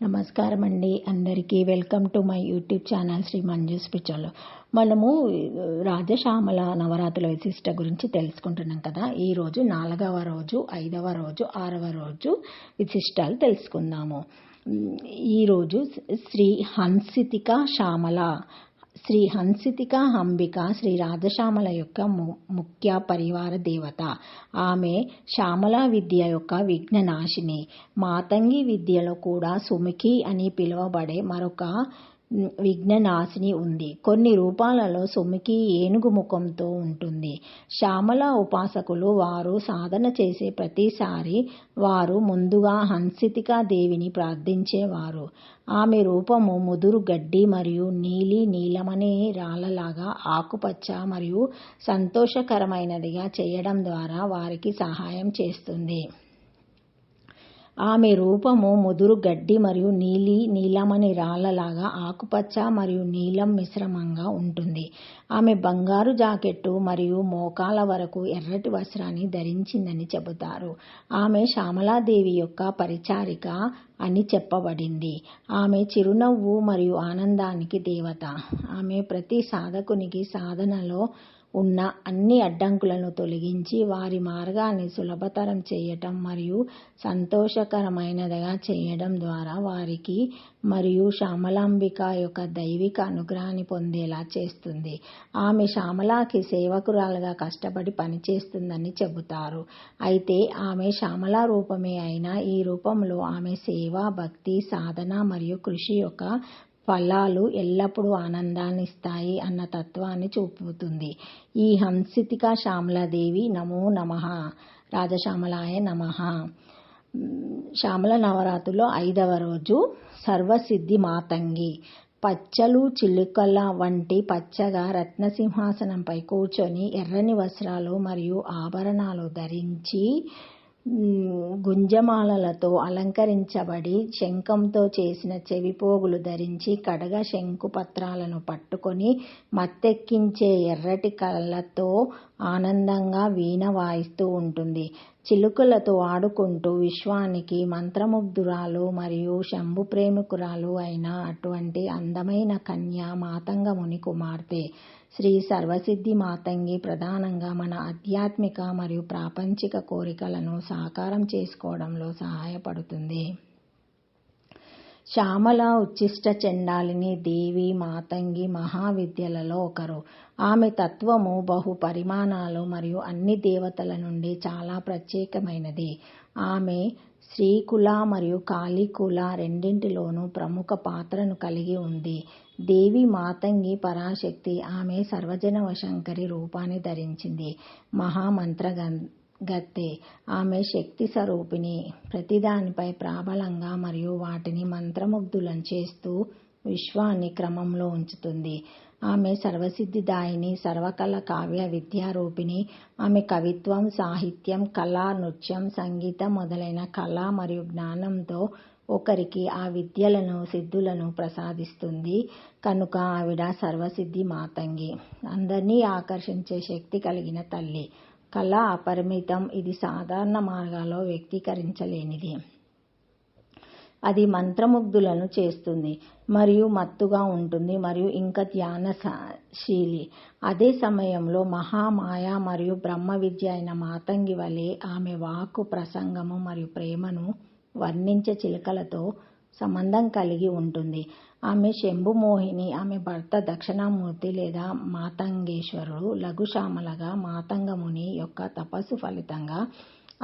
నమస్కారం అండి అందరికీ. Welcome to my YouTube channel Shri Manju spiritual. మనము రాజశ్యామల నవరాత్రుల విశిష్ట గురించి తెలుసుకుంటున్నాం కదా. ఈరోజు 4వ రోజు, 5వ రోజు, 6వ రోజు విశిష్టాలు తెలుసుకుందాము. ఈరోజు శ్రీ హంసితిక శ్యామల, శ్రీ హంసితిక అంబిక శ్రీ రాజశ్యామల యొక్క ముఖ్య పరివార దేవత. ఆమె శ్యామల విద్య యొక్క విఘ్ననాశిని. మాతంగి విద్యలో కూడా సుముఖి అని పిలువబడే మరొక విఘ్ననాశిని ఉంది. కొన్ని రూపాలలో సుముఖి ఏనుగు ముఖంతో ఉంటుంది. శ్యామల ఉపాసకులు వారు సాధన చేసే ప్రతిసారి వారు ముందుగా హంసితికా దేవిని ప్రార్థించేవారు. ఆమె రూపము ముదురు గడ్డి మరియు నీలమణి రాళ్ళలాగా ఆకుపచ్చ మరియు సంతోషకరమైనదిగా చేయడం ద్వారా వారికి సహాయం చేస్తుంది. ఆమె రూపము ముదురు గడ్డి మరియు నీలమణి రాళ్ళలాగా ఆకుపచ్చ మరియు నీలం మిశ్రమంగా ఉంటుంది. ఆమె బంగారు జాకెట్టు మరియు మోకాల వరకు ఎర్రటి వస్త్రాన్ని ధరించిందని చెబుతారు. ఆమె శ్యామలాదేవి యొక్క పరిచారిక అని చెప్పబడింది. ఆమె చిరునవ్వు మరియు ఆనందానికి దేవత. ఆమె ప్రతి సాధకునికి సాధనలో ఉన్న అన్ని అడ్డంకులను తొలగించి వారి మార్గాన్ని సులభతరం చేయటం మరియు సంతోషకరమైనదిగా చేయడం ద్వారా వారికి మరియు శ్యామలాంబిక యొక్క దైవిక అనుగ్రహాన్ని పొందేలా చేస్తుంది. ఆమె శ్యామలాకి సేవకురాలుగా కష్టపడి పనిచేస్తుందని చెబుతారు. అయితే ఆమె శ్యామల రూపమే అయినా ఈ రూపంలో ఆమె సేవ, భక్తి, సాధన మరియు కృషి యొక్క ఫలాలు ఎల్లప్పుడూ ఆనందాన్ని ఇస్తాయి అన్న తత్వాన్ని చూపుతుంది. ఈ హంసితిక శ్యామలాదేవి నమో నమః, రాజశ్యామలాయ నమః. శ్యామల నవరాత్రుల్లో 5వ రోజు సర్వసిద్ధి మాతంగి. పచ్చలు చిలుకల వంటి పచ్చగా రత్నసింహాసనంపై కూర్చొని ఎర్రని వస్త్రాలు మరియు ఆభరణాలు ధరించి గుంజమాలలతో అలంకరించబడి శంఖంతో చేసిన చెవిపోగులు ధరించి కడగ శంకు పత్రాలను పట్టుకొని మత్తెక్కించే ఎర్రటి కళ్ళతో ఆనందంగా వీణ వాయిస్తూ ఉంటుంది. చిలుకలతో ఆడుకుంటూ విశ్వానికి మంత్రముగ్ధురాలు మరియు శంభు ప్రేమికురాలు అయిన అటువంటి అందమైన కన్య మాతంగముని కుమార్తె. శ్రీ సర్వసిద్ధి మాతంగి ప్రధానంగా మన ఆధ్యాత్మిక మరియు ప్రాపంచిక కోరికలను సాకారం చేసుకోవడంలో సహాయపడుతుంది. శ్యామల ఉచ్చిష్ట చండాలిని దేవి మాతంగి మహావిద్యలలో ఒకరు. ఆమె తత్వము బహు పరిమాణాలు మరియు అన్ని దేవతల నుండి చాలా ప్రత్యేకమైనది. ఆమె శ్రీకుల మరియు కాళీకుల రెండింటిలోనూ ప్రముఖ పాత్రను కలిగి ఉంది. దేవి మాతంగి పరాశక్తి. ఆమె సర్వజన వశంకరి రూపాన్ని ధరించింది. మహామంత్రగత్తె. ఆమె శక్తి స్వరూపిణి. ప్రతిదానిపై ప్రాబలంగా మరియు వాటిని మంత్రముగ్ధులను చేస్తూ విశ్వాన్ని క్రమంలో ఉంచుతుంది. ఆమె సర్వసిద్ధిదాయిని, సర్వకళ కావ్య విద్యారూపిణి. ఆమె కవిత్వం, సాహిత్యం, కళ, నృత్యం, సంగీతం మొదలైన కళ మరియు జ్ఞానంతో ఒకరికి ఆ విద్యలను, సిద్ధులను ప్రసాదిస్తుంది. కనుక ఆవిడ సర్వసిద్ధి మాతంగి. అందరినీ ఆకర్షించే శక్తి కలిగిన తల్లి. కళ అపరిమితం. ఇది సాధారణ మార్గాల్లో వ్యక్తీకరించలేనిది. అది మంత్రముగ్ధులను చేస్తుంది మరియు మత్తుగా ఉంటుంది మరియు ఇంకా ధ్యానశీలి. అదే సమయంలో మహామాయ మరియు బ్రహ్మ విద్య అయిన మాతంగి వలె ఆమె వాక్కు, ప్రసంగము మరియు ప్రేమను వర్ణించే చిలుకలతో సంబంధం కలిగి ఉంటుంది. ఆమె శంభుమోహిని. ఆమె భర్త దక్షిణామూర్తి లేదా మాతంగేశ్వరుడు లఘుశ్యామలగా మాతంగముని యొక్క తపస్సు ఫలితంగా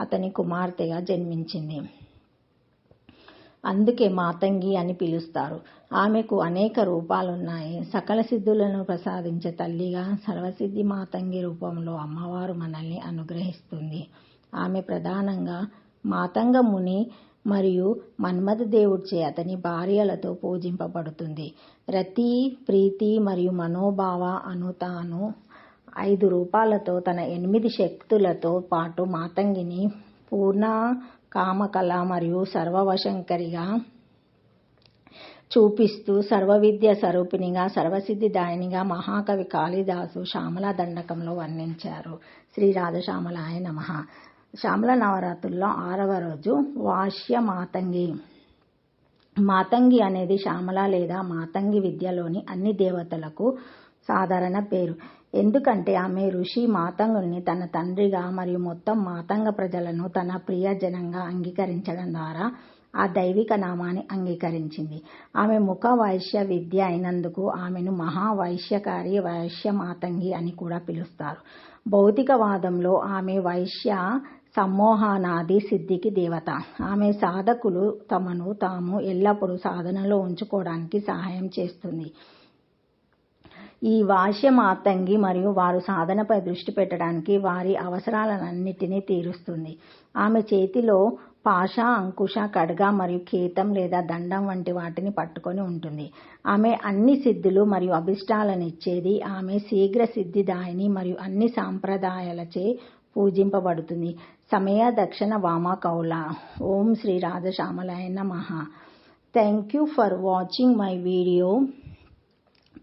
అతని కుమార్తెగా జన్మించింది. అందుకే మాతంగి అని పిలుస్తారు. ఆమెకు అనేక రూపాలున్నాయి. సకల సిద్ధులను ప్రసాదించే తల్లిగా సర్వసిద్ధి మాతంగి రూపంలో అమ్మవారు మనల్ని అనుగ్రహిస్తుంది. ఆమె ప్రధానంగా మాతంగముని మరియు మన్మథ దేవుడిచే అతని భార్యలతో పూజింపబడుతుంది. రతి, ప్రీతి మరియు మనోభావ అను తాను 5 రూపాలతో తన 8 శక్తులతో పాటు మాతంగిని పూర్ణ కామకళ మరియు సర్వవశంకరిగా చూపిస్తూ సర్వవిద్య స్వరూపిణిగా, సర్వసిద్ధిదాయినిగా మహాకవి కాళిదాసు శ్యామల దండకంలో వర్ణించారు. శ్రీ రాజశ్యామలాయ నమః. శ్యామల నవరాత్రుల్లో 6వ రోజు వాష్య మాతంగి. మాతంగి అనేది శ్యామల లేదా మాతంగి విద్యలోని అన్ని దేవతలకు సాధారణ పేరు. ఎందుకంటే ఆమె ఋషి మాతంగుని తన తండ్రిగా మరియు మొత్తం మాతంగ ప్రజలను తన ప్రియజనంగా అంగీకరించడం ద్వారా ఆ దైవిక నామాన్ని అంగీకరించింది. ఆమె ముఖ వైశ్య విద్య అయినందుకు ఆమెను మహావైశ్యకారి వైశ్య మాతంగి అని కూడా పిలుస్తారు. భౌతికవాదంలో ఆమె వైశ్య సమ్మోహనాది సిద్ధికి దేవత. ఆమె సాధకులు తమను తాము ఎల్లప్పుడూ సాధనలో ఉంచుకోవడానికి సహాయం చేస్తుంది. ఈ వైశ్య మాతంగి మరియు వారు సాధనపై దృష్టి పెట్టడానికి వారి అవసరాలన్నిటినీ తీరుస్తుంది. ఆమె చేతిలో పాశ, అంకుశ, ఖడ్గ మరియు కేతం లేదా దండం వంటి వాటిని పట్టుకొని ఉంటుంది. ఆమె అన్ని సిద్ధులు మరియు అభిష్టాలనిచ్చేది. ఆమె శీఘ్ర సిద్ధిదాయిని మరియు అన్ని సాంప్రదాయాలచే పూజింపబడుతుంది. సమయ దక్షిణ వామ కౌల. ఓం శ్రీ రాజశ్యామలాయ నమః. Thank you for watching my video.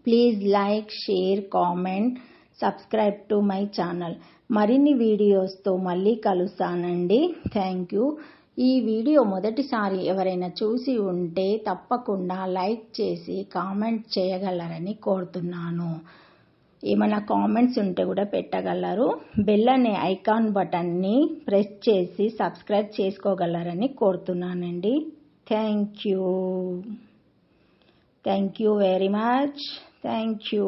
Please like, share, comment, subscribe to my channel. మరిన్ని వీడియోస్తో మళ్ళీ కలుస్తానండి. Thank you. ఈ వీడియో మొదటిసారి ఎవరైనా చూసి ఉంటే తప్పకుండా లైక్ చేసి కామెంట్ చేయగలరని కోరుతున్నాను. ఏమైనా కామెంట్స్ ఉంటే కూడా పెట్టగలరు. బెల్ అనే ఐకాన్ బటన్ని ప్రెస్ చేసి సబ్స్క్రైబ్ చేసుకోగలరని కోరుతున్నానండి. Thank you. Thank you very much. Thank you.